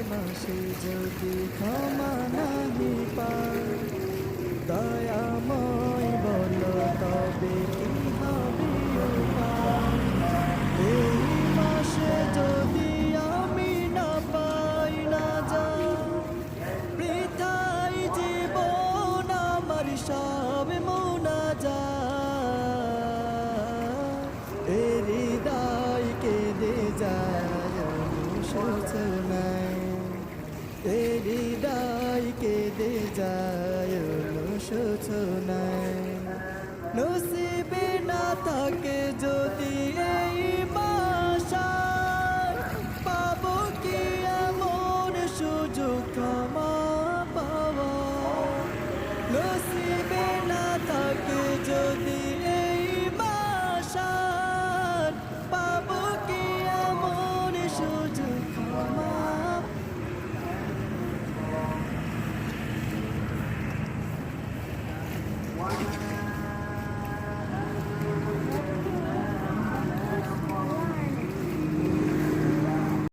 মাসে যদি ক্ষমা নাহি পাই, দয়াময় বলো তবে কি হবে উপায়? এই মাসে যদি আমি না পাই না যাই, বৃথাই জীবন আমার সব মুনাজাত। এ হৃদয় কেঁদে যায় অনুশোচনায়, এ হৃদয় কেঁদে যায় অনুশোচনায়।